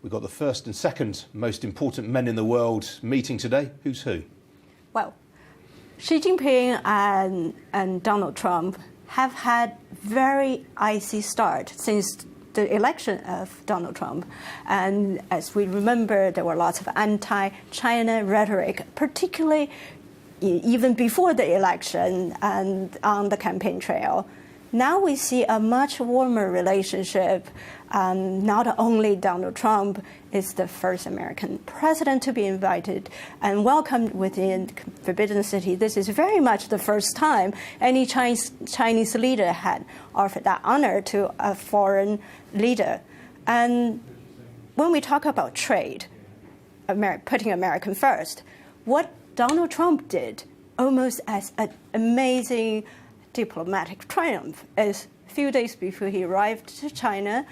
We've got the first and second most important men in the world meeting today. Who's who? Well, Xi Jinping and Donald Trump have had very icy start since the election of Donald Trump. And as we remember, there were lots of anti-China rhetoric, particularly even before the election and on the campaign trail. Now we see a much warmer relationship. Not only Donald Trump is the first American president to be invited and welcomed within Forbidden City. This is very much the first time any Chinese leader had offered that honor to a foreign leader. And when we talk about trade, putting American first, what Donald Trump did almost as an amazing diplomatic triumph is a few days before he arrived to China,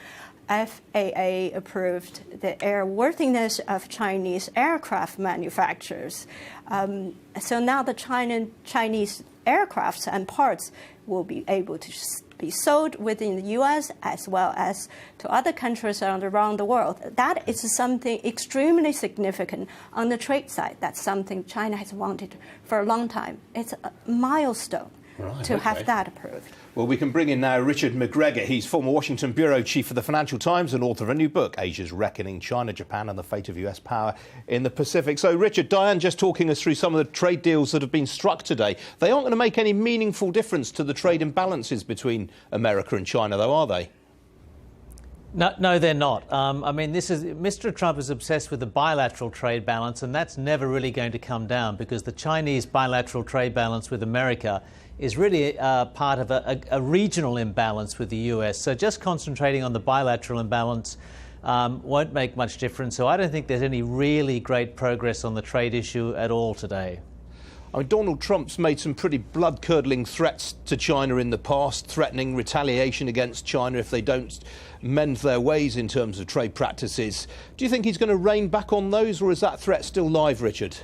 FAA approved the airworthiness of Chinese aircraft manufacturers. So now the Chinese aircrafts and parts will be able to be sold within the U.S. as well as to other countries around the world. That is something extremely significant on the trade side. That's something China has wanted for a long time. It's a milestone. Right, to have that approved. Well, we can bring in now Richard McGregor. He's former Washington bureau chief for the Financial Times and author of a new book, Asia's Reckoning, China, Japan and the Fate of US Power in the Pacific. So, Richard, Diane just talking us through some of the trade deals that have been struck today. They aren't going to make any meaningful difference to the trade imbalances between America and China, though, are they? No, they're not. I mean, Mr. Trump is obsessed with the bilateral trade balance, and that's never really going to come down because the Chinese bilateral trade balance with America is really part of a regional imbalance with the US. So just concentrating on the bilateral imbalance won't make much difference. So I don't think there's any really great progress on the trade issue at all today. I mean, Donald Trump's made some pretty blood-curdling threats to China in the past, threatening retaliation against China if they don't mend their ways in terms of trade practices. Do you think he's going to rein back on those, or is that threat still live, Richard?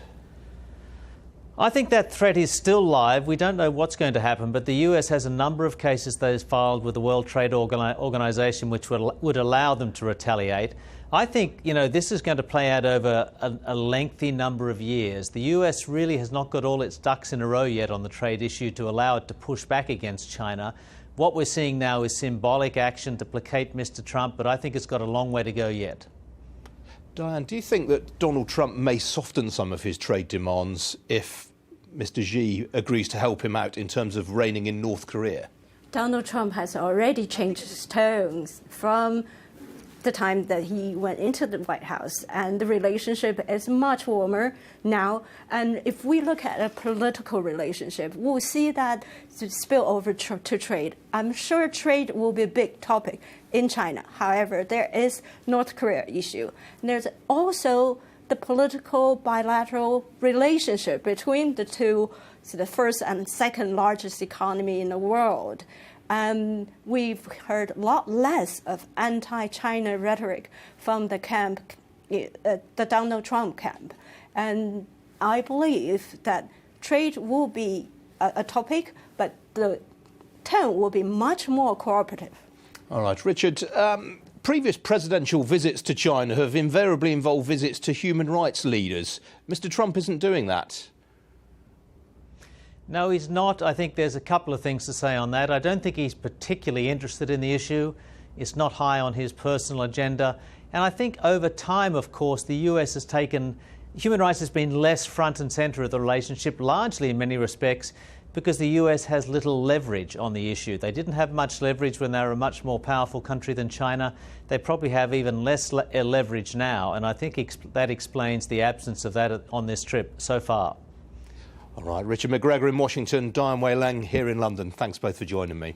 I think that threat is still live. We don't know what's going to happen, but the US has a number of cases that is filed with the World Trade Organization which would allow them to retaliate. I think, this is going to play out over a lengthy number of years. The US really has not got all its ducks in a row yet on the trade issue to allow it to push back against China. What we're seeing now is symbolic action to placate Mr. Trump, but I think it's got a long way to go yet. Diane, do you think that Donald Trump may soften some of his trade demands if Mr. Xi agrees to help him out in terms of reining in North Korea? Donald Trump has already changed his tones from the time that he went into the White House, and the relationship is much warmer now. And if we look at a political relationship, we'll see that spill over to trade. I'm sure trade will be a big topic in China. However, there is North Korea issue. And there's also the political bilateral relationship between the two, so the first and second largest economy in the world. We've heard a lot less of anti-China rhetoric from the camp, the Donald Trump camp. And I believe that trade will be a topic, but the tone will be much more cooperative. All right, Richard. Previous presidential visits to China have invariably involved visits to human rights leaders. Mr. Trump isn't doing that. No, he's not. I think there's a couple of things to say on that. I don't think he's particularly interested in the issue. It's not high on his personal agenda. And I think over time, of course, the US has taken, human rights has been less front and centre of the relationship, largely in many respects, because the US has little leverage on the issue. They didn't have much leverage when they were a much more powerful country than China. They probably have even less leverage now. And I think that explains the absence of that on this trip so far. All right, Richard McGregor in Washington, Diane Wei Liang here in London. Thanks both for joining me.